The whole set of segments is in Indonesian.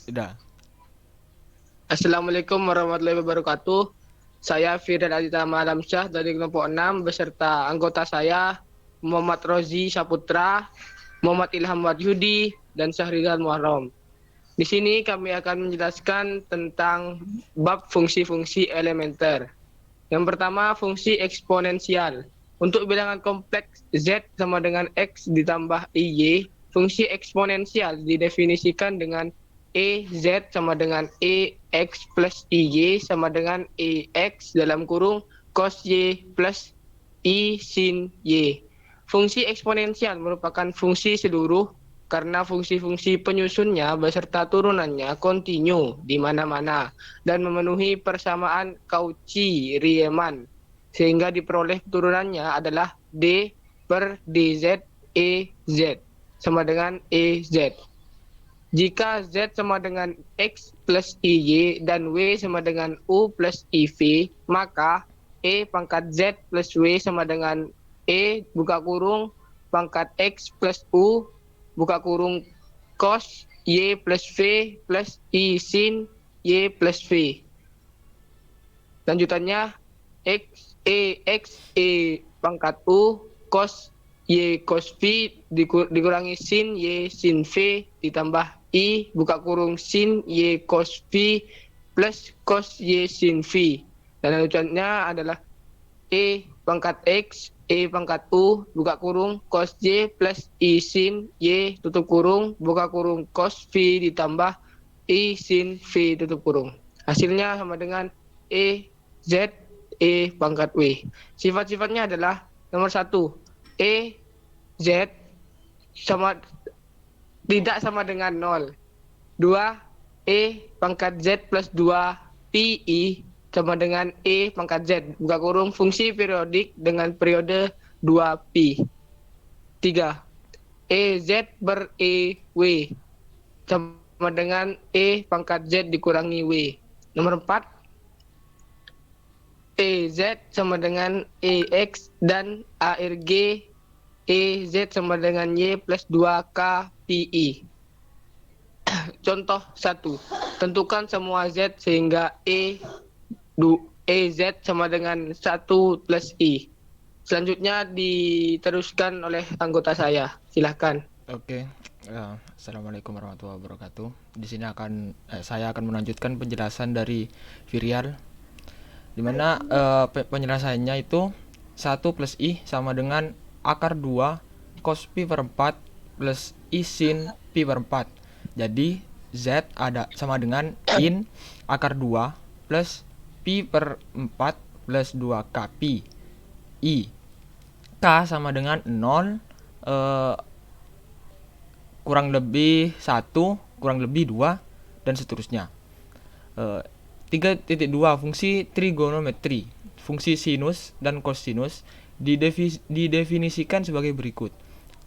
Sudah. Assalamualaikum warahmatullahi wabarakatuh. Saya Firdan Adita Malamsyah dari kelompok 6 beserta anggota saya Muhammad Rozi Saputra, Muhammad Ilham Wahyudi, dan Syahrizal Muharram. Di sini kami akan menjelaskan tentang bab fungsi-fungsi elementer. Yang pertama, fungsi eksponensial. Untuk bilangan kompleks Z sama dengan X ditambah IY, fungsi eksponensial didefinisikan dengan EZ sama dengan EX plus IY sama dengan EX dalam kurung cos Y plus I sin Y. Fungsi eksponensial merupakan fungsi seluruh karena fungsi-fungsi penyusunnya beserta turunannya kontinu di mana-mana dan memenuhi persamaan Cauchy-Riemann sehingga diperoleh turunannya adalah D per dz EZ sama dengan EZ. Jika Z sama dengan X plus IY dan W sama dengan U plus IV, maka E pangkat Z plus W sama dengan E buka kurung pangkat X plus U buka kurung cos Y plus V plus I sin Y plus V. Lanjutannya X pangkat U cos Y cos V dikurangi sin Y sin V ditambah I buka kurung sin Y cos V plus cos Y sin V. Dan lanjutannya adalah pangkat X pangkat U buka kurung cos Y plus I sin Y tutup kurung buka kurung cos V ditambah I sin V tutup kurung. Hasilnya sama dengan Z pangkat W. Sifat-sifatnya adalah nomor 1, Z sama tidak sama dengan 0. 2, pangkat Z plus 2 PI sama dengan pangkat Z. Buka kurung fungsi periodik dengan periode 2pi. 3, EZ per EW sama dengan pangkat Z dikurangi W. Nomor 4, EZ sama dengan EX dan ARG EZ sama dengan Y plus 2K PI. Contoh 1. Tentukan semua Z sehingga EZ sama dengan 1 plus I. Selanjutnya diteruskan oleh anggota saya. Silahkan. Oke. Assalamualaikum warahmatullahi wabarakatuh. Di sini saya akan melanjutkan penjelasan dari Virial, di mana penjelasannya itu 1 plus I sama dengan akar 2 cos pi per 4 plus I sin pi per 4. Jadi Z ada sama dengan in akar 2 plus pi per 4 plus 2k pi. I K sama dengan 0 kurang lebih 1 kurang lebih 2 dan seterusnya. 3.2 fungsi trigonometri. Fungsi sinus dan kosinus didefinisikan sebagai berikut.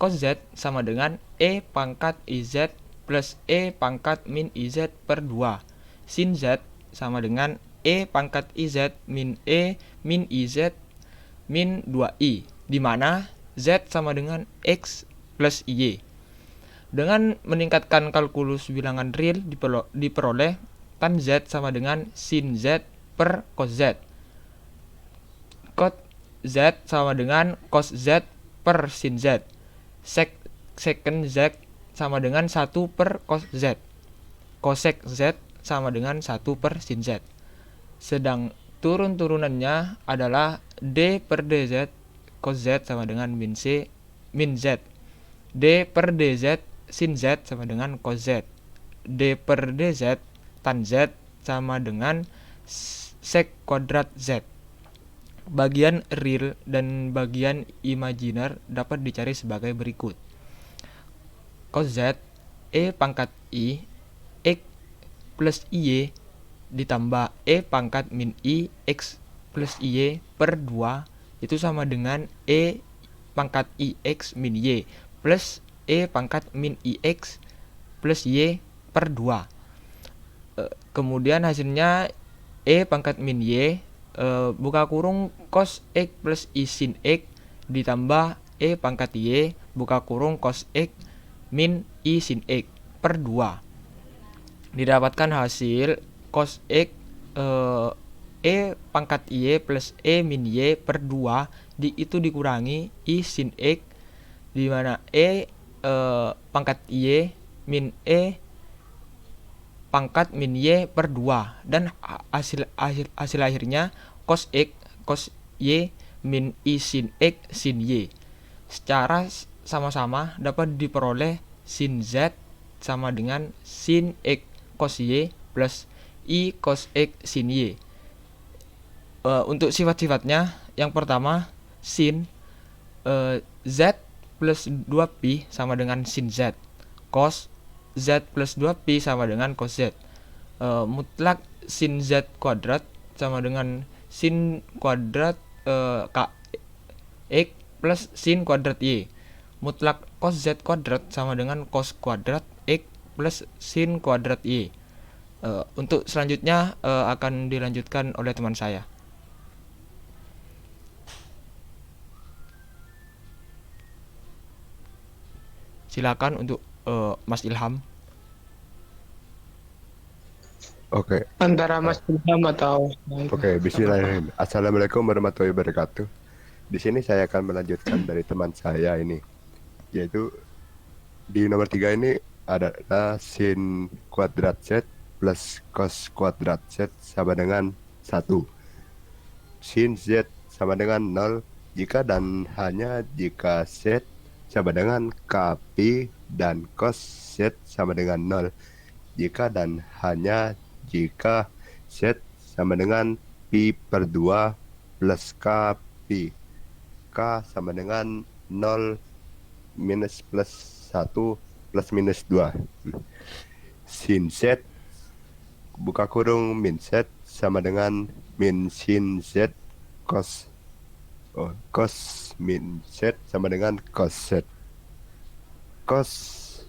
Cos Z sama dengan E pangkat IZ plus E pangkat min IZ per 2. Sin Z sama dengan E pangkat IZ min E min IZ min 2I, di mana Z sama dengan X plus Y. Dengan meningkatkan kalkulus bilangan real diperoleh tan Z sama dengan sin Z per cos Z. Cos Z sama dengan cos Z per sin Z. Secant Z sama dengan 1 per cos Z. Cosec Z sama dengan 1 per sin Z. Sedang turun-turunannya adalah D per DZ cos Z sama dengan min Z. D per DZ sin Z sama dengan cos Z. D per DZ tan Z sama dengan sec kuadrat Z. Bagian real dan bagian imajiner dapat dicari sebagai berikut. Cos Z E pangkat I X plus Y ditambah E pangkat min I X plus Y per 2 itu sama dengan E pangkat IX min Y plus E pangkat min IX plus Y per 2. Kemudian hasilnya E pangkat min Y buka kurung cos X plus I sin X ditambah E pangkat Y, buka kurung cos X min I sin X per 2. didapatkan hasil cos X E pangkat Y plus E min Y per 2 itu dikurangi I sin X, di mana pangkat Y min E pangkat min Y per 2, dan hasil akhirnya cos X cos Y min I sin X sin Y. Secara sama-sama dapat diperoleh sin Z sama dengan sin X cos Y plus I cos X sin Y. Untuk sifat-sifatnya, yang pertama sin Z plus 2pi sama dengan sin Z, cos Z plus 2pi sama dengan cos Z. Mutlak sin Z kuadrat sama dengan sin kuadrat X plus sin kuadrat Y. Mutlak cos Z kuadrat sama dengan cos kuadrat X plus sin kuadrat Y. Untuk selanjutnya akan dilanjutkan oleh teman saya. Silakan untuk Mas Ilham. Oke, Antara Mas Ilham atau bismillahirrahmanirrahim. Assalamualaikum warahmatullahi wabarakatuh. Di sini saya akan melanjutkan dari teman saya ini, yaitu di nomor 3 ini adalah sin kuadrat Z plus cos kuadrat Z sama dengan 1. Sin Z sama dengan 0 jika dan hanya jika Z sama dengan Kpi dan cos Z sama dengan 0 jika dan hanya jika Z sama dengan Pi per 2 plus Kpi. K sama dengan 0 minus plus 1 plus minus 2. Sin Z buka kurung min Z sama dengan min sin Z cos min Z sama dengan cos Z. Cos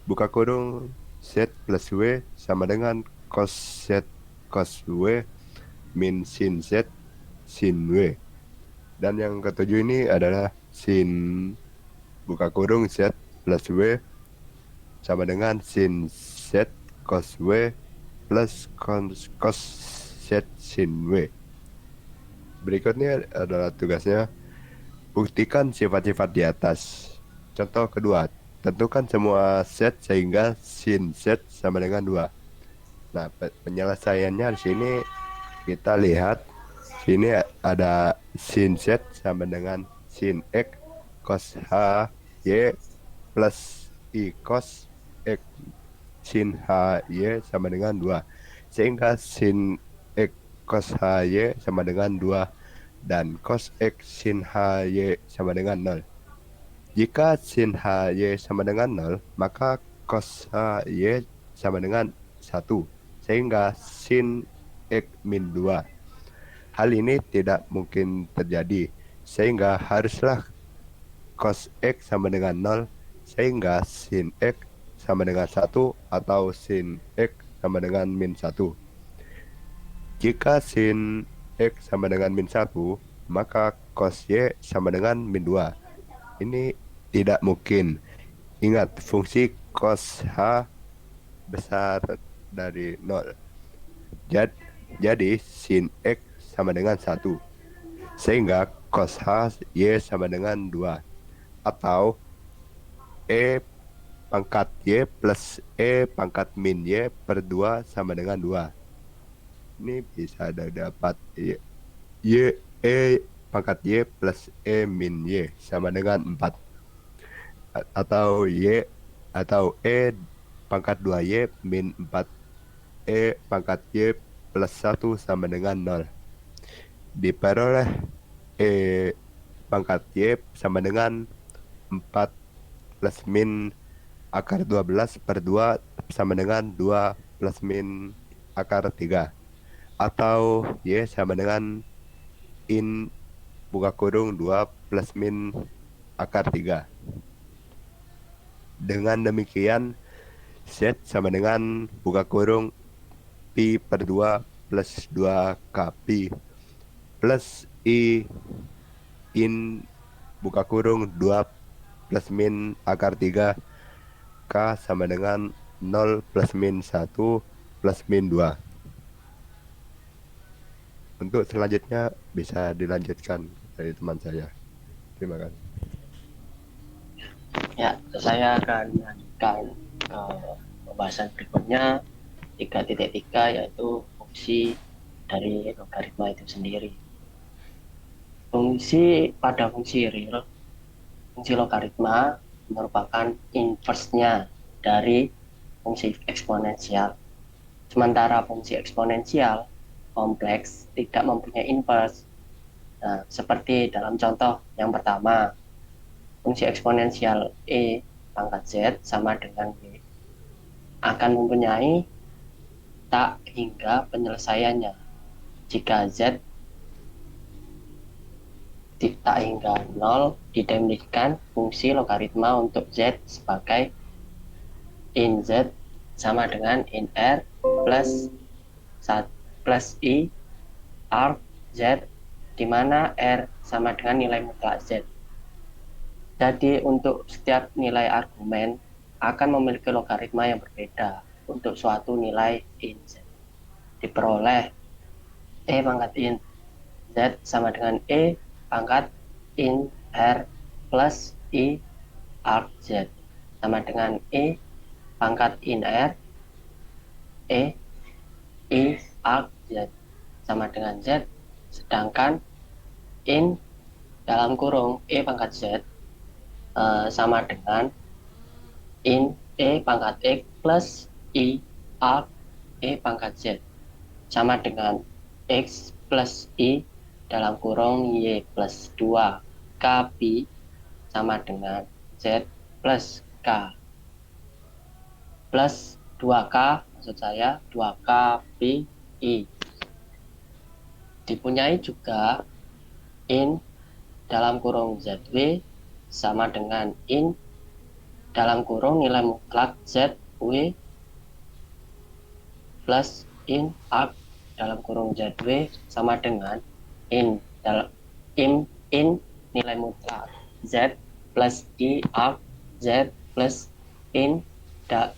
buka kurung Z plus W sama dengan cos Z cos W min sin Z sin W. Dan yang ketujuh ini adalah sin buka kurung Z plus W sama dengan sin Z cos W plus cos Z sin W. Berikutnya adalah tugasnya, buktikan sifat-sifat di atas. Contoh kedua, tentukan semua Z sehingga sin Z sama dengan 2. Nah, penyelesaiannya di sini kita lihat, sini ada sin Z sama dengan sin X cos H Y plus I cos X sin H Y sama dengan 2. Sehingga sin X cos H Y sama dengan 2 dan cos X sin H Y sama dengan 0. Jika sin H Y sama dengan 0, maka cos H Y sama dengan 1. Sehingga sin X min 2. Hal ini tidak mungkin terjadi, sehingga haruslah cos X sama dengan 0, sehingga sin X sama dengan 1 atau sin X sama dengan min 1. Jika sin X sama dengan min 1, maka cos Y sama dengan min 2. Ini tidak mungkin. Ingat, fungsi cos H besar dari 0. Jadi sin X sama dengan 1. Sehingga cos H Y sama dengan 2. Atau E pangkat Y plus E pangkat min Y per 2 sama dengan 2. Ini bisa dapat E pangkat Y plus E min Y sama dengan 4. Atau E pangkat 2Y min 4 E pangkat Y plus 1 sama dengan 0. Diperoleh E pangkat Y sama dengan 4 plus min akar 12 per 2 sama dengan 2 plus min akar 3. Atau Y sama dengan in buka kurung 2 plus min akar 3. Dengan demikian, Z sama dengan buka kurung Pi per 2 plus 2 Kpi plus I in buka kurung 2 plus min akar 3 K sama dengan 0 plus min 1 plus min 2. Untuk selanjutnya bisa dilanjutkan dari teman saya. Terima kasih. Ya, saya akan melanjutkan ke pembahasan berikutnya 3.3, yaitu fungsi dari logaritma itu sendiri. Pada fungsi real, fungsi logaritma merupakan inverse-nya dari fungsi eksponensial. Sementara fungsi eksponensial kompleks tidak mempunyai inverse. Nah, seperti dalam contoh yang pertama, fungsi eksponensial e pangkat z sama dengan y akan mempunyai tak hingga penyelesaiannya jika z tak hingga 0 didefinisikan fungsi logaritma untuk z sebagai in z sama dengan in r plus i arc z, di mana r sama dengan nilai mutlak z. Jadi untuk setiap nilai argumen akan memiliki logaritma yang berbeda untuk suatu nilai in z. Diperoleh e pangkat in z sama dengan e pangkat in r plus i arc z sama dengan e pangkat in r e i arc z sama dengan z, sedangkan in dalam kurung e pangkat z sama dengan in e pangkat x plus i arc e pangkat z sama dengan x plus i dalam kurung y plus 2 k pi sama dengan z plus k plus 2k, maksud saya 2k pi i. Dipunyai juga in dalam kurung zw sama dengan in dalam kurung nilai mutlak zw plus in arc dalam kurung zw sama dengan in nilai mutlak z plus i arc z plus in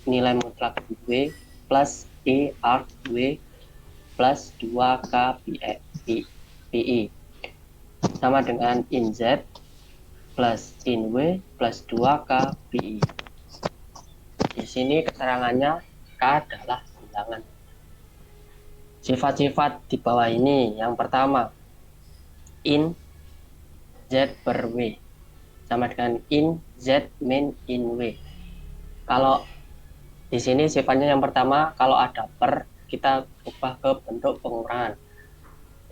nilai mutlak w plus i arc w plus 2k pi sama dengan in z plus in w plus 2k pi. Di sini keterangannya k adalah bilangan. Sifat-sifat di bawah ini, yang pertama in z per w sama dengan in z min in w. Kalau di sini sifatnya yang pertama, kalau ada per kita ubah ke bentuk pengurangan.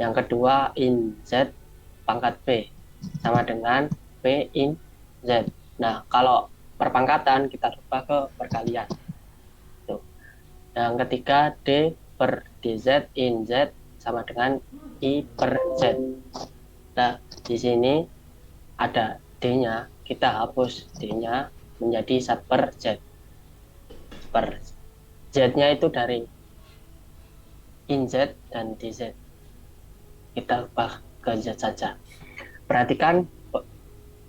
Yang kedua in z pangkat p sama dengan p in z. Nah, kalau perpangkatan kita ubah ke perkalian. Tuh. Yang ketiga d per dz in z sama dengan i per z. Nah, di sini ada d-nya, kita hapus d-nya menjadi 1 per z. Per z-nya itu dari in z dan dz. Kita ubah ke z saja. Perhatikan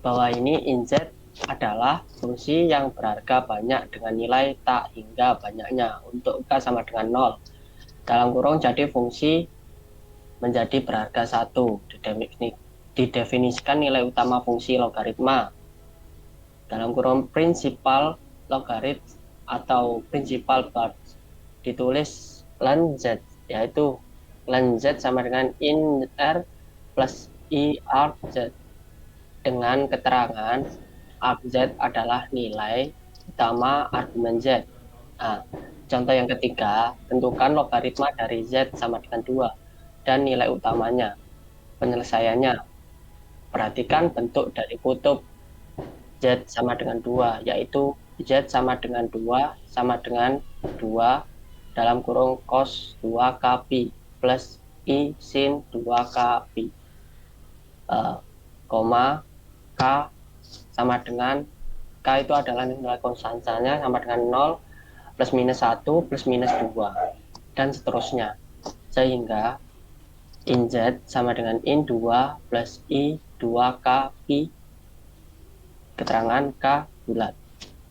bahwa ini in z adalah fungsi yang berharga banyak dengan nilai tak hingga banyaknya untuk k sama dengan 0. Dalam kurung jadi fungsi menjadi berharga 1. Didefinisikan nilai utama fungsi logaritma. Dalam kurung prinsipal logarit atau prinsipal bar ditulis ln z, yaitu ln z sama dengan in r plus i arc z dengan keterangan arc z adalah nilai utama argumen z. Nah, contoh yang ketiga, tentukan logaritma dari z sama dengan 2 dan nilai utamanya. Penyelesaiannya, perhatikan bentuk dari kutub z sama dengan 2, yaitu z sama dengan 2 sama dengan 2 dalam kurung cos 2k pi plus i sin 2k pi, koma k sama dengan k itu adalah nilai konstantanya sama dengan 0 plus minus 1 plus minus 2 dan seterusnya, sehingga in z sama dengan in 2 plus i 2k pi, keterangan k bulat,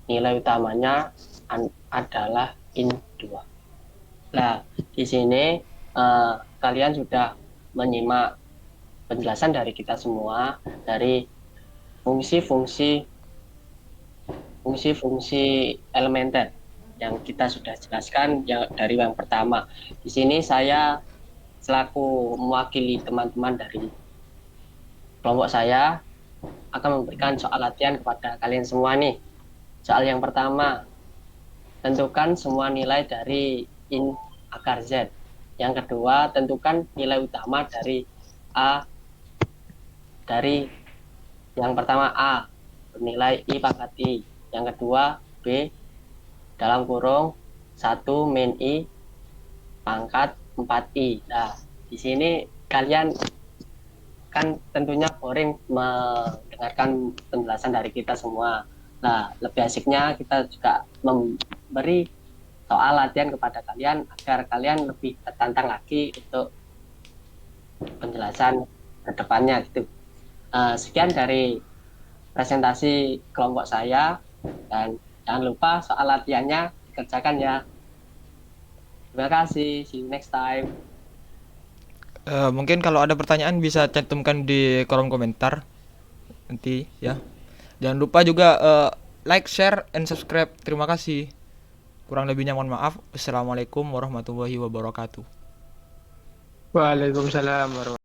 nilai utamanya adalah in 2. Nah, di sini kalian sudah menyimak penjelasan dari kita semua dari fungsi-fungsi elementer yang kita sudah jelaskan dari yang pertama. Di sini saya selaku mewakili teman-teman dari kelompok saya akan memberikan soal latihan kepada kalian semua nih. Soal yang pertama, tentukan semua nilai dari in akar Z. Yang kedua, tentukan nilai utama dari A. Dari yang pertama A bernilai I pangkat I. Yang kedua B dalam kurung 1 min I pangkat 4I. Nah, di sini kalian kan tentunya boring mendengarkan penjelasan dari kita semua. Nah, lebih asiknya kita juga memberi soal latihan kepada kalian agar kalian lebih tertantang lagi untuk penjelasan ke depannya gitu. Sekian dari presentasi kelompok saya dan jangan lupa soal latihannya dikerjakan ya. Terima kasih, see you next time. Mungkin kalau ada pertanyaan bisa cantumkan di kolom komentar nanti ya. Jangan lupa juga like, share, and subscribe. Terima kasih. Kurang lebihnya mohon maaf. Assalamualaikum warahmatullahi wabarakatuh. Waalaikumsalam warahmatullahi